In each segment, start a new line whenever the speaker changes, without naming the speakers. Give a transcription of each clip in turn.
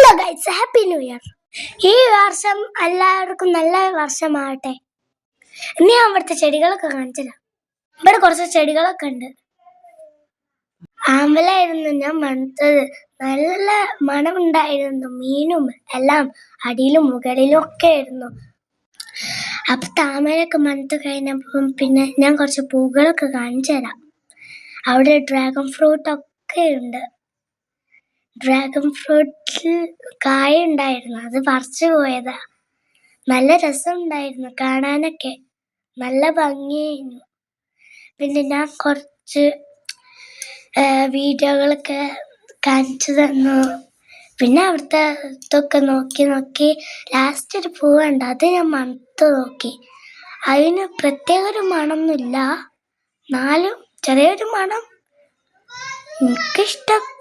Hello guys, happy new year. ഈ വർഷം എല്ലാവർക്കും നല്ല വർഷമാവട്ടെ. ഇനി ഞാൻ ഇവിടുത്തെ ചെടികളൊക്കെ കാണിച്ചില്ല. ഇവിടെ കുറച്ച് ചെടികളൊക്കെ ഉണ്ട്. ആമ്പലായിരുന്നു ഞാൻ മണത്തത്. നല്ല മണമുണ്ടായിരുന്നു. മീനും എല്ലാം അടിയിലും മുകളിലും ഒക്കെ ആയിരുന്നു. അപ്പൊ താമരയൊക്കെ മണത്ത് കഴിഞ്ഞപ്പം പിന്നെ ഞാൻ കുറച്ച് പൂക്കളൊക്കെ കാണിച്ചു തരാം. അവിടെ ഡ്രാഗൺ ഫ്രൂട്ട് ഒക്കെ ഉണ്ട്. ഡ്രാഗൺ ഫ്രൂട്ടിൽ കായ ഉണ്ടായിരുന്നു, അത് പറിച്ചു പോയതാ. നല്ല രസമുണ്ടായിരുന്നു കാണാനൊക്കെ, നല്ല ഭംഗിയായിരുന്നു. പിന്നെ ഞാൻ കുറച്ച് വീഡിയോകളൊക്കെ കാണിച്ചു തന്നു. പിന്നെ അവിടുത്തെ ഇതൊക്കെ നോക്കി ലാസ്റ്റ് ഒരു പൂവുണ്ട്, അത് ഞാൻ മണത്ത് നോക്കി. അതിന് പ്രത്യേക ഒരു മണമൊന്നുമില്ല, എന്നാലും ചെറിയൊരു മണം എനിക്കിഷ്ടപ്പെട്ടു.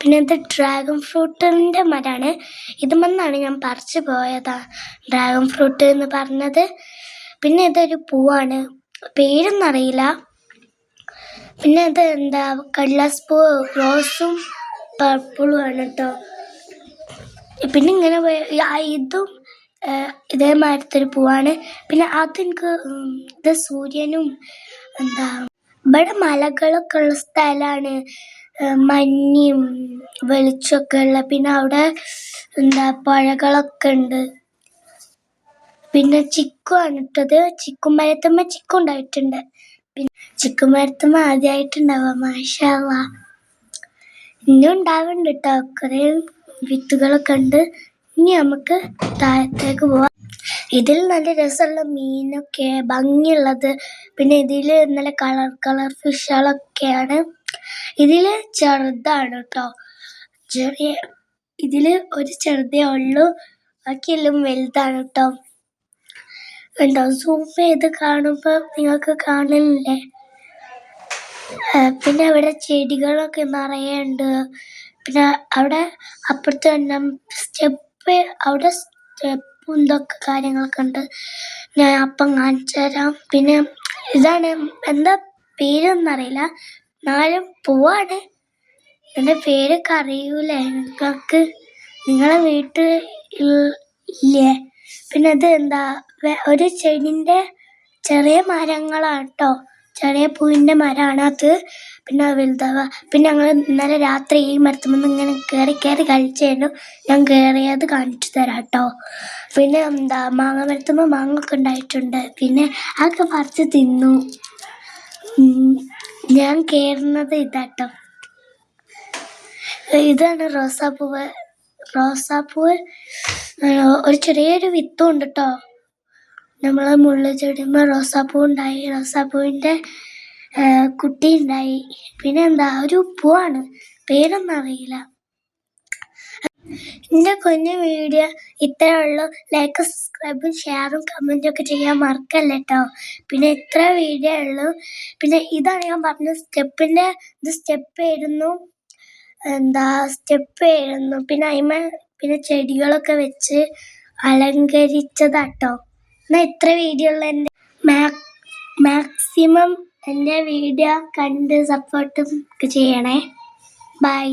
പിന്നെ ഇത് ഡ്രാഗൺ ഫ്രൂട്ടിൻ്റെ മരമാണ്. ഇതുമെന്നാണ് ഞാൻ പറിച്ചു പോയതാ ഡ്രാഗൺ ഫ്രൂട്ട് എന്ന് പറഞ്ഞത്. പിന്നെ ഇതൊരു പൂവാണ്, പേരൊന്നും അറിയില്ല. പിന്നെ ഇത് എന്താ കടലാസ് പൂ, റോസും പർപ്പിളും ആണ് കേട്ടോ. പിന്നെ ഇങ്ങനെ ഇതും ഇതേമാതിരത്തെ ഒരു പൂവാണ്. പിന്നെ അതെനിക്ക് ഇത് സൂര്യനും എന്താ ഇവിടെ മലകളൊക്കെ ഉള്ള സ്ഥലമാണ്, മഞ്ഞും വെളിച്ചമൊക്കെ ഉള്ള. പിന്നെ അവിടെ എന്താ പുഴകളൊക്കെ ഉണ്ട്. പിന്നെ ചിക്കു ആണ് ഇട്ടത്. ചിക്കുമരത്തുമ്മ ചിക്കു ഉണ്ടായിട്ടുണ്ട്. പിന്നെ ചിക്കുമരത്തുമ്മ ആദ്യമായിട്ടുണ്ടാവുക, മാഷാ അല്ലാഹ്. ഇനിയും ഉണ്ടാവുന്നുണ്ട് കേട്ടോ, കുറേ വിത്തുകളൊക്കെ ഉണ്ട്. ഇനി നമുക്ക് താഴത്തേക്ക് പോവാം. ഇതിൽ നല്ല രസമുള്ള മീനൊക്കെ, ഭംഗിയുള്ളത്. പിന്നെ ഇതിൽ നല്ല കളർ ഫിഷുകളൊക്കെയാണ്. ഇതിൽ ചെറുതാണ് കേട്ടോ, ഇതിൽ ഒരു ചെറുതേ ഉള്ളൂ, ബാക്കിയെല്ലാം വലുതാണ് കേട്ടോ. ഉണ്ടോ, സൂം ചെയ്ത് കാണുമ്പോൾ നിങ്ങൾക്ക് കാണലില്ലേ. പിന്നെ അവിടെ ചെടികളൊക്കെ നിറയെ ഉണ്ട്. പിന്നെ അവിടെ അപ്പുറത്ത് തന്നെ സ്റ്റെപ്പ്, അവിടെ സ്റ്റെപ്പും ഇതൊക്കെ കാര്യങ്ങളൊക്കെ ഉണ്ട്. ഞാൻ അപ്പം കാണിച്ചു തരാം. പിന്നെ ഇതാണ്, എന്താ പേരൊന്നും അറിയില്ല, എന്നാലും പൂവാണ്. എൻ്റെ പേരൊക്കെ അറിയൂലേ നിങ്ങൾക്ക്, നിങ്ങളെ വീട്ടിൽ ഇല്ലേ. പിന്നെ ഇത് എന്താ ഒരു ചെടിൻ്റെ ചെറിയ മരങ്ങളാണ് കേട്ടോ, ചെറിയ പൂവിൻ്റെ മരമാണ് അത്. പിന്നെ വലുതാവുക. പിന്നെ ഞങ്ങൾ ഇന്നലെ രാത്രി ഈ മരത്തുമെന്ന് ഇങ്ങനെ കയറി കളിച്ചായിരുന്നു. ഞാൻ കയറിയത് കാണിച്ചു തരാം കേട്ടോ. പിന്നെ എന്താ മാങ്ങ മരത്തുമ്പോൾ മാങ്ങ ഒക്കെ ഉണ്ടായിട്ടുണ്ട്. പിന്നെ അതൊക്കെ പറിച്ച് തിന്നു. ഞാൻ കയറുന്നത് ഇതാട്ടോ. ഇതാണ് റോസാപ്പൂവ്. ഒരു ചെറിയൊരു വിത്തും ഉണ്ട് കേട്ടോ. നമ്മൾ മുള്ളു ചെടിയുമ്പോൾ റോസാപ്പൂ ഉണ്ടായി, റോസാപ്പൂവിൻ്റെ കുട്ടി ഉണ്ടായി. പിന്നെ എന്താ ഒരു പൂവാണ്, പേരൊന്നും അറിയില്ല. എൻ്റെ കുഞ്ഞു വീഡിയോ ഇത്രയേ ഉള്ളൂ. ലൈക്ക്, സബ്സ്ക്രൈബും ഷെയറും കമൻറ്റും ഒക്കെ ചെയ്യാൻ മറക്കല്ല കേട്ടോ. പിന്നെ ഇത്ര വീഡിയോ ഉള്ളൂ. പിന്നെ ഇതാണ് ഞാൻ പറഞ്ഞ സ്റ്റെപ്പിൻ്റെ ഇത്, സ്റ്റെപ്പായിരുന്നു. പിന്നെ പിന്നെ ചെടികളൊക്കെ വെച്ച് അലങ്കരിച്ചതാട്ടോ. എന്നാൽ ഇത്ര വീഡിയോ ഉള്ള എൻ്റെ മാക്സിമം എൻ്റെ വീഡിയോ കണ്ട് സപ്പോർട്ടും ഒക്കെ ചെയ്യണേ. ബൈ.